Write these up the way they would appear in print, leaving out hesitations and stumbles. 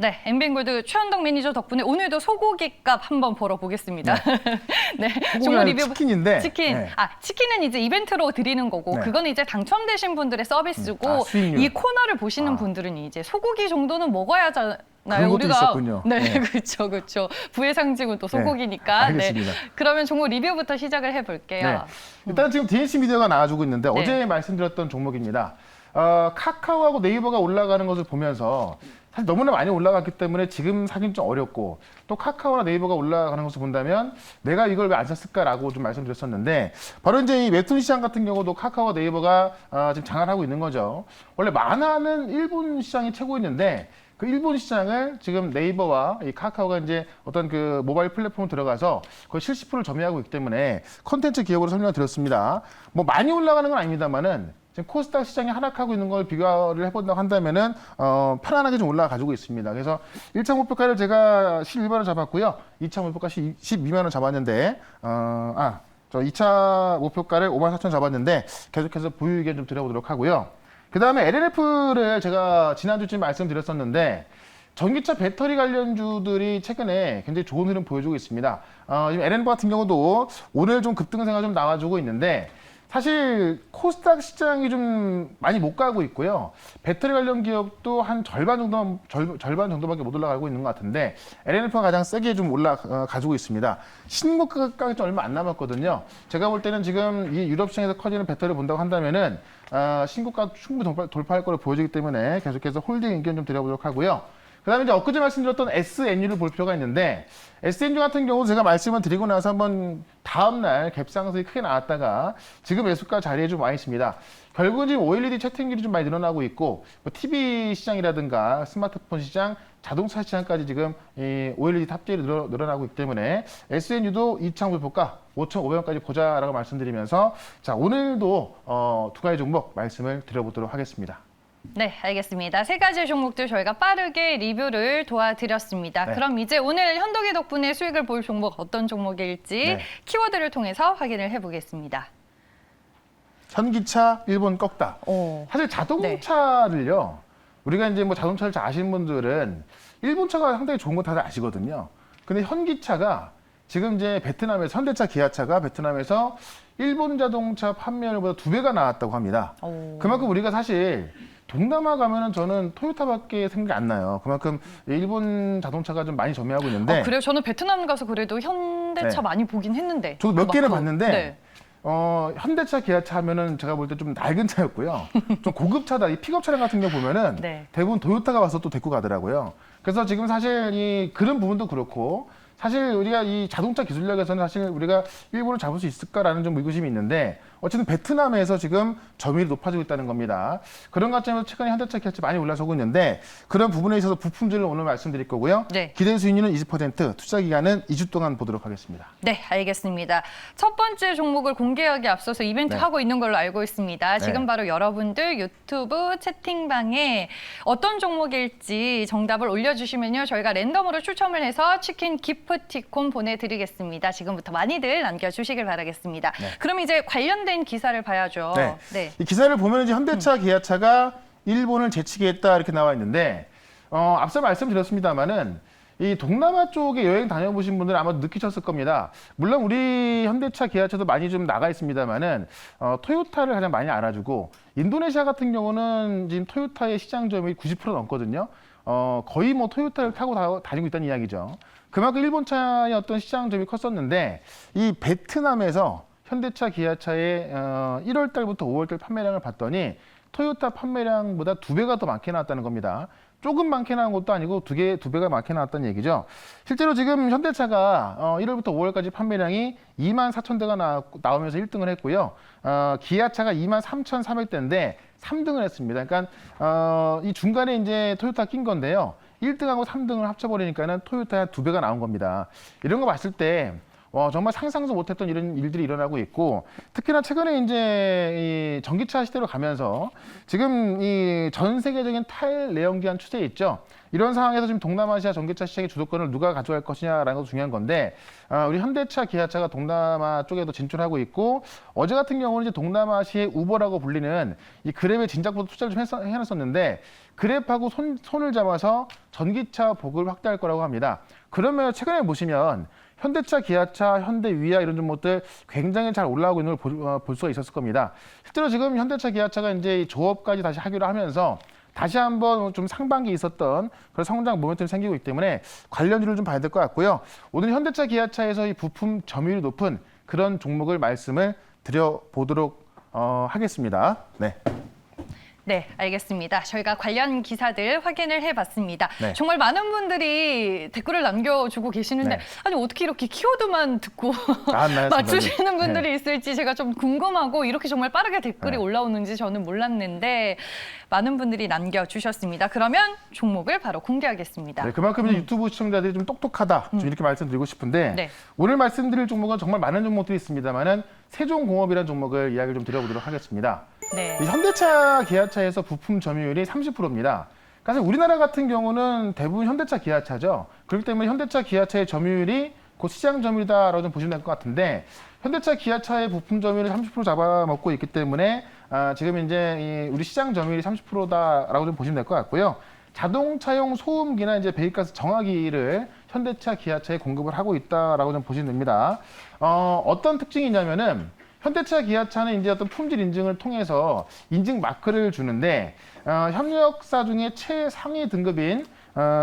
네, 엠빈골드 최현덕 매니저 덕분에 오늘도 소고기 값 한번 벌어보겠습니다. 네, 종목 리뷰 치킨인데. 치킨. 네. 치킨은 이제 이벤트로 드리는 거고 네. 그거는 이제 당첨되신 분들의 서비스고 수익률. 이 코너를 보시는 분들은 이제 소고기 정도는 먹어야 하잖아요. 그런 것도 있었군요. 네, 그렇죠, 그렇죠. 부의 상징은 또 소고기니까. 알겠습니다. 그러면 종목 리뷰부터 시작을 해볼게요. 네. 일단 지금 DNC 미디어가 나와주고 있는데 네. 어제 말씀드렸던 종목입니다. 카카오하고 네이버가 올라가는 것을 보면서 사실 너무나 많이 올라갔기 때문에 지금 사긴 좀 어렵고 또 카카오나 네이버가 올라가는 것을 본다면 내가 이걸 왜 안 샀을까라고 좀 말씀드렸었는데 바로 이제 이 웹툰 시장 같은 경우도 카카오와 네이버가 지금 장악하고 있는 거죠. 원래 만화는 일본 시장이 최고였는데 그 일본 시장을 지금 네이버와 이 카카오가 이제 어떤 그 모바일 플랫폼을 들어가서 거의 70%를 점유하고 있기 때문에 콘텐츠 기업으로 설명을 드렸습니다. 뭐 많이 올라가는 건 아닙니다만은 지금 코스닥 시장이 하락하고 있는 걸 비교를 해본다고 한다면은 편안하게 좀 올라가지고 있습니다. 그래서 1차 목표가를 제가 11만 원 잡았고요. 2차 목표가 12만 원 잡았는데 저 2차 목표가를 5만 4천 잡았는데 계속해서 보유 의견 좀 드려보도록 하고요. 그 다음에 LNF를 제가 지난주쯤 말씀드렸었는데 전기차 배터리 관련주들이 최근에 굉장히 좋은 흐름 보여주고 있습니다. 지금 LNF 같은 경우도 오늘 좀 급등세가 좀 나와주고 있는데 사실 코스닥 시장이 좀 많이 못 가고 있고요. 배터리 관련 기업도 한 절반 정도밖에 못 올라가고 있는 것 같은데 LNF가 가장 세게 좀 올라가지고 있습니다. 신고가까지 얼마 안 남았거든요. 제가 볼 때는 지금 이 유럽 시장에서 커지는 배터리를 본다고 한다면은 신고가 충분히 돌파할 거로 보여지기 때문에 계속해서 홀딩 의견 좀 드려보도록 하고요. 그다음에 이제 엊그제 말씀드렸던 SNU를 볼 필요가 있는데 SNU 같은 경우 제가 말씀을 드리고 나서 한번 다음날 갭상승이 크게 나왔다가 지금 매수가 자리에 좀 와 있습니다. 결국은 지금 OLED 채팅률이 좀 많이 늘어나고 있고 뭐 TV 시장이라든가 스마트폰 시장, 자동차 시장까지 지금 이 OLED 탑재율이 늘어나고 있기 때문에 SNU도 2차 목표가 5,500원까지 보자라고 말씀드리면서 자 오늘도 두 가지 종목 말씀을 드려보도록 하겠습니다. 네, 알겠습니다. 세 가지 종목들 저희가 빠르게 리뷰를 도와드렸습니다. 네. 그럼 이제 오늘 현덕이 덕분에 수익을 볼 종목 어떤 종목일지 네. 키워드를 통해서 확인을 해보겠습니다. 현기차 일본 꺾다. 사실 자동차를요. 우리가 이제 뭐 자동차를 잘 아시는 분들은 일본 차가 상당히 좋은 거 다들 아시거든요. 근데 현기차가 지금 이제 베트남에서 현대차, 기아차가 베트남에서 일본 자동차 판매율보다 2배가 나왔다고 합니다. 그만큼 우리가 사실 동남아 가면은 저는 토요타밖에 생각이 안 나요. 그만큼 일본 자동차가 좀 많이 점유하고 있는데. 그래요? 저는 베트남 가서 그래도 현대차 많이 보긴 했는데. 저도 몇 개는 봤는데. 네. 현대차, 기아차 하면은 제가 볼 때 좀 낡은 차였고요. 좀 고급 차다. 이 픽업 차량 같은 경우 보면은 네. 대부분 토요타가 와서 또 데리고 가더라고요. 그래서 지금 사실 그런 부분도 그렇고 사실 우리가 이 자동차 기술력에서는 사실 우리가 일본을 잡을 수 있을까라는 좀 의구심이 있는데 어쨌든 베트남에서 지금 점유율이 높아지고 있다는 겁니다. 그런 관점에서 최근에 현대차, 기아차 많이 올라서고 있는데 그런 부분에 있어서 부품질을 오늘 말씀드릴 거고요. 네. 기대 수익률은 20%, 투자 기간은 2주 동안 보도록 하겠습니다. 네, 알겠습니다. 첫 번째 종목을 공개하기 앞서서 이벤트 네. 하고 있는 걸로 알고 있습니다. 지금 네. 바로 여러분들 유튜브 채팅방에 어떤 종목일지 정답을 올려주시면요. 저희가 랜덤으로 추첨을 해서 치킨 기프티콘 보내드리겠습니다. 지금부터 많이들 남겨주시길 바라겠습니다. 네. 그럼 이제 관련된 기사를 봐야죠. 네. 네. 이 기사를 보면 이제 현대차, 기아차가 일본을 제치겠다 이렇게 나와 있는데 앞서 말씀드렸습니다만은 이 동남아 쪽에 여행 다녀보신 분들은 아마 느끼셨을 겁니다. 물론 우리 현대차, 기아차도 많이 좀 나가 있습니다만은 토요타를 가장 많이 알아주고 인도네시아 같은 경우는 지금 토요타의 시장 점유율이 90% 넘거든요. 거의 뭐 토요타를 타고 다니고 있다는 이야기죠. 그만큼 일본 차의 어떤 시장 점유율이 컸었는데 이 베트남에서 현대차, 기아차의 1월 달부터 5월 달 판매량을 봤더니 토요타 판매량보다 2배가 더 많게 나왔다는 겁니다. 조금 많게 나온 것도 아니고 두 배가 많게 나왔다는 얘기죠. 실제로 지금 현대차가 1월부터 5월까지 판매량이 2만 4천 대가 나오면서 1등을 했고요. 기아차가 2만 3,400대인데 3등을 했습니다. 그러니까 이 중간에 이제 토요타 낀 건데요. 1등하고 3등을 합쳐버리니까는 토요타의 2배가 나온 겁니다. 이런 거 봤을 때 정말 상상도 못했던 이런 일들이 일어나고 있고 특히나 최근에 이제 이 전기차 시대로 가면서 지금 이 전 세계적인 탈내연기관 추세 있죠. 이런 상황에서 지금 동남아시아 전기차 시장의 주도권을 누가 가져갈 것이냐라는 것도 중요한 건데 우리 현대차, 기아차가 동남아 쪽에도 진출하고 있고 어제 같은 경우는 이제 동남아시아의 우버라고 불리는 이 그랩에 진작부터 투자를 좀 해놨었는데 그랩하고 손을 잡아서 전기차 보급을 확대할 거라고 합니다. 그러면 최근에 보시면 현대차, 기아차, 현대, 위아 이런 종목들 굉장히 잘 올라가고 있는 걸 볼 수가 있었을 겁니다. 실제로 지금 현대차, 기아차가 이제 조업까지 다시 하기로 하면서 다시 한번 좀 상반기에 있었던 그런 성장 모멘텀이 생기고 있기 때문에 관련주를 좀 봐야 될 것 같고요. 오늘 현대차, 기아차에서 이 부품 점유율이 높은 그런 종목을 말씀을 드려보도록 하겠습니다. 네. 네, 알겠습니다. 저희가 관련 기사들 확인을 해봤습니다. 네. 정말 많은 분들이 댓글을 남겨주고 계시는데 네. 아니 어떻게 이렇게 키워드만 듣고 나왔나요, 맞추시는 네. 분들이 있을지 제가 좀 궁금하고 이렇게 정말 빠르게 댓글이 네. 올라오는지 저는 몰랐는데 많은 분들이 남겨주셨습니다. 그러면 종목을 바로 공개하겠습니다. 네, 그만큼 이제 유튜브 시청자들이 좀 똑똑하다 좀 이렇게 말씀드리고 싶은데 네. 오늘 말씀드릴 종목은 정말 많은 종목들이 있습니다만은 세종공업이라는 종목을 이야기를 좀 드려보도록 하겠습니다. 네. 이 현대차, 기아차에서 부품 점유율이 30%입니다. 그래서 우리나라 같은 경우는 대부분 현대차, 기아차죠. 그렇기 때문에 현대차, 기아차의 점유율이 곧 시장 점유율이다라고 좀 보시면 될 것 같은데 현대차, 기아차의 부품 점유율을 30% 잡아먹고 있기 때문에 지금 이제 우리 시장 점유율이 30%다라고 좀 보시면 될 것 같고요. 자동차용 소음기나 이제 배기가스 정화기를 현대차, 기아차에 공급을 하고 있다라고 좀 보시면 됩니다. 어떤 특징이 있냐면은 현대차, 기아차는 이제 어떤 품질 인증을 통해서 인증 마크를 주는데 협력사 중에 최상위 등급인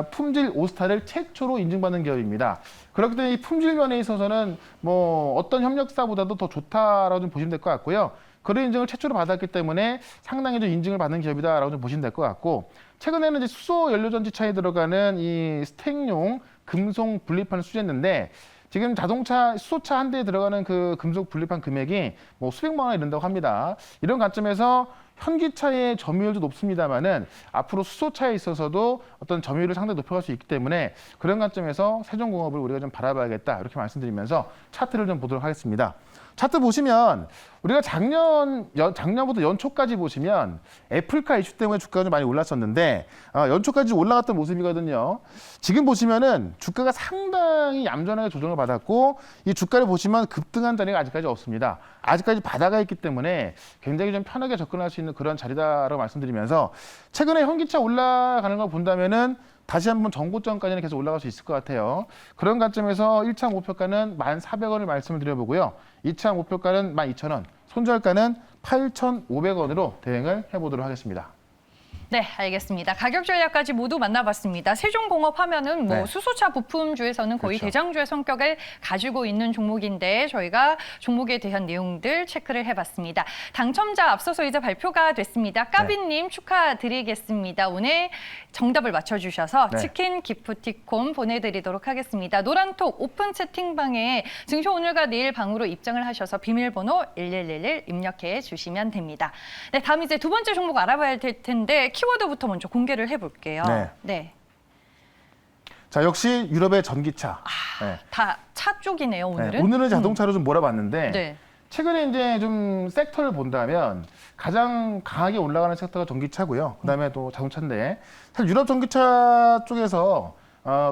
품질 5스타를 최초로 인증받는 기업입니다. 그렇기 때문에 이 품질 면에 있어서는 뭐 어떤 협력사보다도 더 좋다라고 좀 보시면 될 것 같고요. 그런 인증을 최초로 받았기 때문에 상당히 좀 인증을 받는 기업이다라고 좀 보시면 될 것 같고 최근에는 이제 수소 연료전지차에 들어가는 이 스택용 금속 분리판을 수주했는데 지금 자동차 수소차 한 대에 들어가는 그 금속 분리판 금액이 뭐 수백만 원 이른다고 합니다. 이런 관점에서 현기차의 점유율도 높습니다만은 앞으로 수소차에 있어서도 어떤 점유율을 상당히 높여갈 수 있기 때문에 그런 관점에서 세종공업을 우리가 좀 바라봐야겠다 이렇게 말씀드리면서 차트를 좀 보도록 하겠습니다. 차트 보시면 우리가 작년부터 연초까지 보시면 애플카 이슈 때문에 주가가 좀 많이 올랐었는데 연초까지 올라갔던 모습이거든요. 지금 보시면은 주가가 상당히 얌전하게 조정을 받았고 이 주가를 보시면 급등한 자리가 아직까지 없습니다. 아직까지 바닥에 있기 때문에 굉장히 좀 편하게 접근할 수 있는 그런 자리다라고 말씀드리면서 최근에 현기차 올라가는 걸 본다면은 다시 한번 전고점까지는 계속 올라갈 수 있을 것 같아요. 그런 관점에서 1차 목표가는 1,400원을 말씀을 드려보고요. 2차 목표가는 12,000원, 손절가는 8,500원으로 대응을 해보도록 하겠습니다. 네, 알겠습니다. 가격 전략까지 모두 만나봤습니다. 세종공업 하면은 뭐 네. 수소차 부품주에서는 거의 그렇죠. 대장주의 성격을 가지고 있는 종목인데 저희가 종목에 대한 내용들 체크를 해봤습니다. 당첨자 앞서서 이제 발표가 됐습니다. 까비님 축하드리겠습니다. 오늘 정답을 맞춰주셔서 네. 치킨 기프티콘 보내드리도록 하겠습니다. 노란톡 오픈 채팅방에 증시 오늘과 내일 방으로 입장을 하셔서 비밀번호 1111 입력해 주시면 됩니다. 네, 다음 이제 두 번째 종목 알아봐야 될 텐데 키워드부터 먼저 공개를 해볼게요. 네. 자, 역시 유럽의 전기차. 네. 다 차 쪽이네요, 오늘은. 네, 오늘은 자동차로 좀 몰아봤는데 네. 최근에 이제 좀 섹터를 본다면 가장 강하게 올라가는 섹터가 전기차고요. 그다음에 또 자동차인데 사실 유럽 전기차 쪽에서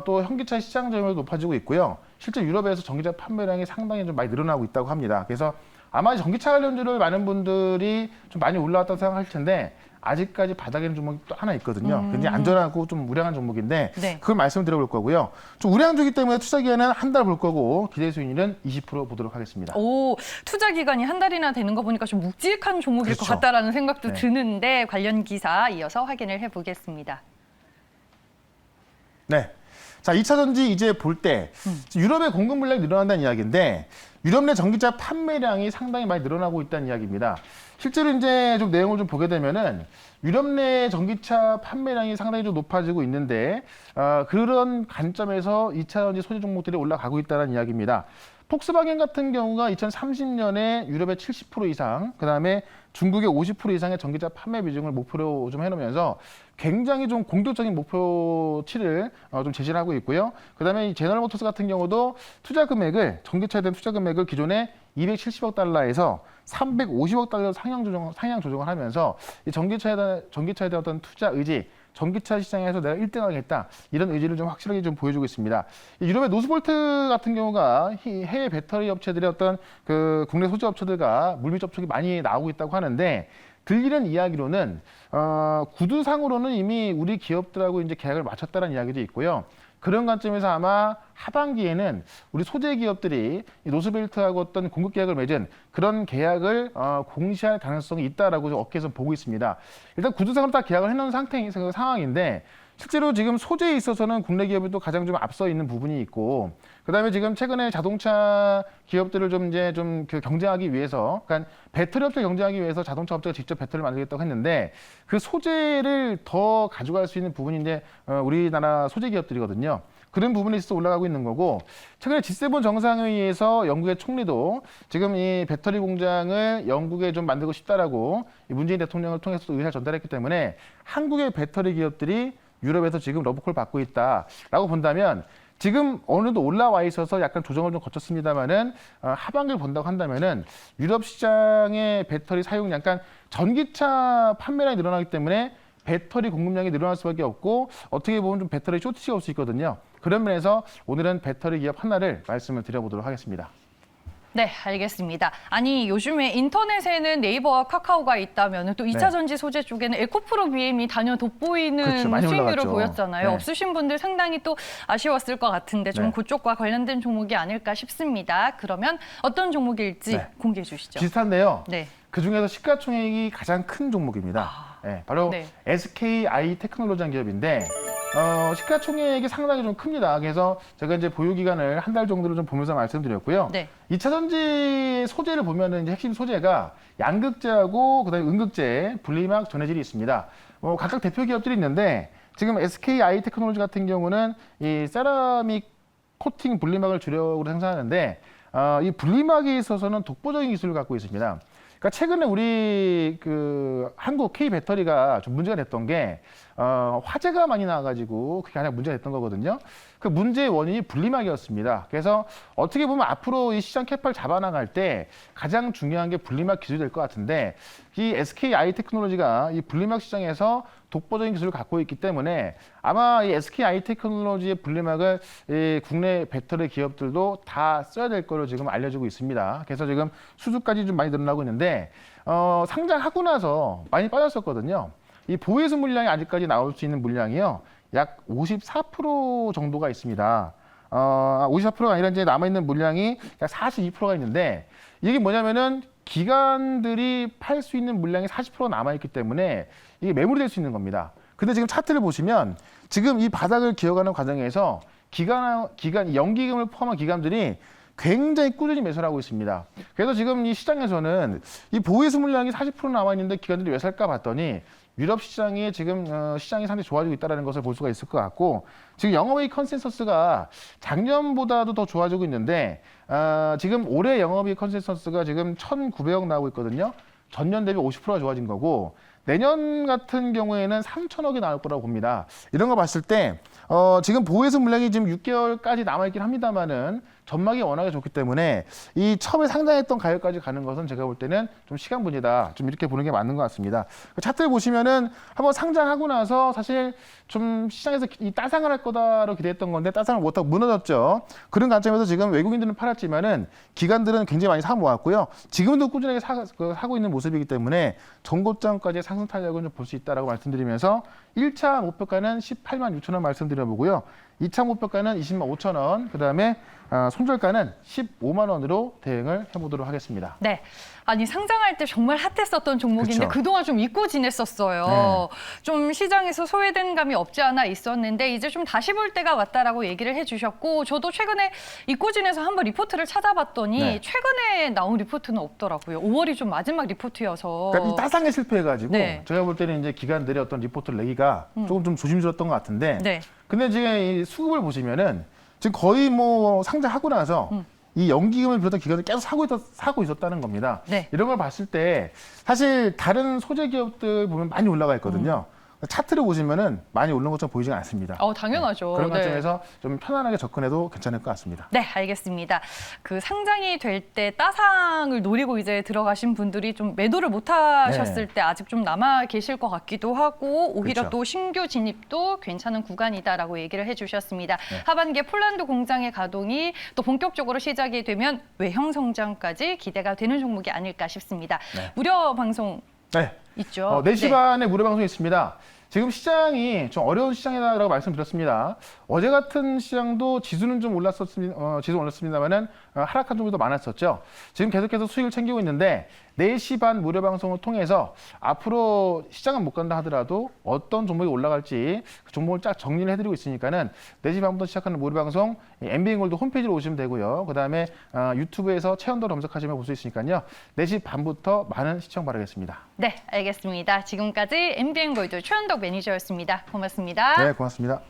또 현기차 시장 점유율도 높아지고 있고요. 실제 유럽에서 전기차 판매량이 상당히 좀 많이 늘어나고 있다고 합니다. 그래서 아마 전기차 관련주를 많은 분들이 좀 많이 올라왔다고 생각할 텐데 아직까지 바닥에는 종목이 또 하나 있거든요. 굉장히 안전하고 좀 우량한 종목인데 네. 그걸 말씀을 드려볼 거고요. 좀 우량한 주기 때문에 투자 기간은 한 달 볼 거고 기대 수익률은 20% 보도록 하겠습니다. 오, 투자 기간이 한 달이나 되는 거 보니까 좀 묵직한 종목일 것 그렇죠. 같다라는 생각도 네. 드는데 관련 기사 이어서 확인을 해보겠습니다. 네. 자, 2차 전지 이제 볼 때 유럽의 공급 물량이 늘어난다는 이야기인데 유럽 내 전기차 판매량이 상당히 많이 늘어나고 있다는 이야기입니다. 실제로 이제 좀 내용을 좀 보게 되면은 유럽 내 전기차 판매량이 상당히 좀 높아지고 있는데 그런 관점에서 2차 전지 소재 종목들이 올라가고 있다는 이야기입니다. 폭스바겐 같은 경우가 2030년에 유럽의 70% 이상, 그다음에 중국의 50% 이상의 전기차 판매 비중을 목표로 좀 해놓으면서 굉장히 좀 공격적인 목표치를 좀 제시를 하고 있고요. 그다음에 이 제너럴 모터스 같은 경우도 투자 금액을 전기차에 대한 투자 금액을 기존에 270억 달러에서 350억 달러 상향 조정을 하면서 이 전기차에 대한 어떤 투자 의지, 전기차 시장에서 내가 1등하겠다 이런 의지를 좀 확실하게 좀 보여주고 있습니다. 유럽의 노스볼트 같은 경우가 해외 배터리 업체들의 어떤 그 국내 소재 업체들과 물밑 접촉이 많이 나오고 있다고 하는데 들리는 이야기로는 구두상으로는 이미 우리 기업들하고 이제 계약을 마쳤다는 이야기도 있고요. 그런 관점에서 아마 하반기에는 우리 소재 기업들이 이 노스벨트하고 어떤 공급 계약을 맺은 그런 계약을 공시할 가능성이 있다라고 업계에서 보고 있습니다. 일단 구두상으로 다 계약을 해놓은 상황인데 실제로 지금 소재에 있어서는 국내 기업이 또 가장 좀 앞서 있는 부분이 있고, 그다음에 지금 최근에 자동차 기업들을 그 경쟁하기 위해서, 그러니까 배터리 업체 경쟁하기 위해서 자동차 업체가 직접 배터리를 만들겠다고 했는데 그 소재를 더 가져갈 수 있는 부분이 이제 우리나라 소재 기업들이거든요. 그런 부분에 있어서 올라가고 있는 거고, 최근에 G7 정상회의에서 영국의 총리도 지금 이 배터리 공장을 영국에 좀 만들고 싶다라고 문재인 대통령을 통해서 의사를 전달했기 때문에 한국의 배터리 기업들이 유럽에서 지금 러브콜 받고 있다라고 본다면 지금 어느 정도 올라와 있어서 약간 조정을 좀 거쳤습니다만은 하반기를 본다고 한다면은 유럽 시장의 배터리 사용량, 그러니까 전기차 판매량이 늘어나기 때문에 배터리 공급량이 늘어날 수밖에 없고 어떻게 보면 좀 배터리 쇼트치가 올 수 있거든요. 그런 면에서 오늘은 배터리 기업 하나를 말씀을 드려보도록 하겠습니다. 네, 알겠습니다. 아니, 요즘에 인터넷에는 네이버와 카카오가 있다면 또 2차 전지 소재 쪽에는 에코프로 BM이 단연 돋보이는 그렇죠, 많이 수익률을 올라갔죠. 보였잖아요. 네. 없으신 분들 상당히 또 아쉬웠을 것 같은데 좀 네. 그쪽과 관련된 종목이 아닐까 싶습니다. 그러면 어떤 종목일지 네. 공개해 주시죠. 비슷한데요. 네. 그중에서 시가총액이 가장 큰 종목입니다. 네, 바로 네. SKI 테크놀로지라는 기업인데 시가총액이 상당히 좀 큽니다. 그래서 제가 이제 보유 기간을 한 달 정도로 좀 보면서 말씀드렸고요. 네. 2차 전지 소재를 보면은 이제 핵심 소재가 양극재하고 그다음에 음극재, 분리막, 전해질이 있습니다. 각각 대표 기업들이 있는데 지금 SKI 테크놀로지 같은 경우는 이 세라믹 코팅 분리막을 주력으로 생산하는데 이 분리막에 있어서는 독보적인 기술을 갖고 있습니다. 그러니까 최근에 우리 그 한국 K 배터리가 좀 문제가 됐던 게 화재가 많이 나와가지고 그게 가장 문제가 됐던 거거든요. 그 문제의 원인이 분리막이었습니다. 그래서 어떻게 보면 앞으로 이 시장 캐파를 잡아나갈 때 가장 중요한 게 분리막 기술이 될 것 같은데 이 SKI 테크놀로지가 이 분리막 시장에서 독보적인 기술을 갖고 있기 때문에 아마 이 SKI 테크놀로지의 분리막을 이 국내 배터리 기업들도 다 써야 될 거로 지금 알려지고 있습니다. 그래서 지금 수주까지 좀 많이 늘어나고 있는데 상장하고 나서 많이 빠졌었거든요. 이 보유수 물량이 아직까지 나올 수 있는 물량이요. 약 54% 정도가 있습니다. 54%가 아니라 이제 남아있는 물량이 약 42%가 있는데 이게 뭐냐면은 기관들이 팔 수 있는 물량이 40% 남아있기 때문에 이게 매물이 될 수 있는 겁니다. 근데 지금 차트를 보시면 지금 이 바닥을 기어가는 과정에서 연기금을 포함한 기관들이 굉장히 꾸준히 매수를 하고 있습니다. 그래서 지금 이 시장에서는 이 보유수 물량이 40% 남아있는데 기관들이 왜 살까 봤더니 유럽 시장이 지금 시장이 상당히 좋아지고 있다는 것을 볼 수가 있을 것 같고 지금 영업이익 컨센서스가 작년보다도 더 좋아지고 있는데 지금 올해 영업이익 컨센서스가 지금 1,900억 나오고 있거든요. 전년 대비 50%가 좋아진 거고 내년 같은 경우에는 3,000억이 나올 거라고 봅니다. 이런 거 봤을 때 지금 보유수 물량이 지금 6개월까지 남아있긴 합니다만은 전망이 워낙에 좋기 때문에 이 처음에 상장했던 가격까지 가는 것은 제가 볼 때는 좀 시간 문제다. 좀 이렇게 보는 게 맞는 것 같습니다. 차트를 보시면은 한번 상장하고 나서 사실 좀 시장에서 이 따상을 할 거다로 기대했던 건데 따상을 못하고 무너졌죠. 그런 관점에서 지금 외국인들은 팔았지만은 기관들은 굉장히 많이 사 모았고요. 지금도 꾸준하게 사고 있는 모습이기 때문에 전고점까지 상승 탄력은 좀 볼 수 있다라고 말씀드리면서 1차 목표가는 18만 6천 원 말씀드려보고요. 2차 목표가는 20만 5천 원, 그다음에 손절가는 15만 원으로 대응을 해보도록 하겠습니다. 네. 아니, 상장할 때 정말 핫했었던 종목인데 그쵸. 그동안 좀 잊고 지냈었어요. 네. 좀 시장에서 소외된 감이 없지 않아 있었는데 이제 좀 다시 볼 때가 왔다라고 얘기를 해주셨고 저도 최근에 잊고 지내서 한번 리포트를 찾아봤더니 네. 최근에 나온 리포트는 없더라고요. 5월이 좀 마지막 리포트여서. 그러니까 이 따상에 실패해가지고 네. 제가 볼 때는 이제 기관들의 어떤 리포트를 내기가 조금 좀 조심스러웠던 것 같은데 네. 근데 지금 이 수급을 보시면은 지금 거의 뭐 상장하고 나서 이 연기금을 비롯한 기관을 계속 사고 있었다는 겁니다. 네. 이런 걸 봤을 때 사실 다른 소재 기업들 보면 많이 올라가 있거든요. 차트를 보시면은 많이 오르는 것처럼 보이지가 않습니다. 당연하죠. 그런 네. 관점에서 좀 편안하게 접근해도 괜찮을 것 같습니다. 네, 알겠습니다. 그 상장이 될 때 따상을 노리고 이제 들어가신 분들이 좀 매도를 못 하셨을 때 아직 좀 남아 계실 것 같기도 하고 오히려 그렇죠. 또 신규 진입도 괜찮은 구간이다라고 얘기를 해주셨습니다. 네. 하반기에 폴란드 공장의 가동이 또 본격적으로 시작이 되면 외형 성장까지 기대가 되는 종목이 아닐까 싶습니다. 네. 무료 방송 네. 있죠. 4시 반에 무료 방송이 있습니다. 지금 시장이 좀 어려운 시장이다라고 말씀드렸습니다. 어제 같은 시장도 지수는 좀 올랐습니다만은 하락한 종목도 많았었죠. 지금 계속해서 수익을 챙기고 있는데 4시 반 무료 방송을 통해서 앞으로 시장은 못 간다 하더라도 어떤 종목이 올라갈지 그 종목을 쫙 정리를 해드리고 있으니까는 4시 반부터 시작하는 무료 방송 MBN골드 홈페이지로 오시면 되고요. 그다음에 유튜브에서 최연도 검색하시면 볼 수 있으니까요. 4시 반부터 많은 시청 바라겠습니다. 네, 알겠습니다. 지금까지 MBN 골드 최현덕 매니저였습니다. 고맙습니다. 네, 고맙습니다.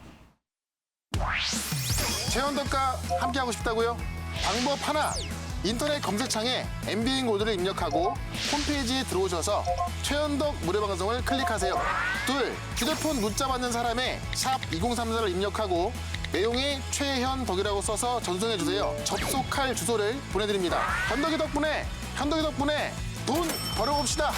최연덕과 함께하고 싶다고요? 방법 하나. 인터넷 검색창에 MBN 골드를 입력하고 홈페이지에 들어오셔서 최연덕 무료 방송을 클릭하세요. 둘, 휴대폰 문자 받는 사람의 샵 2034를 입력하고 내용에 최현덕이라고 써서 전송해 주세요. 접속할 주소를 보내드립니다. 현덕이 덕분에 돈 벌어봅시다.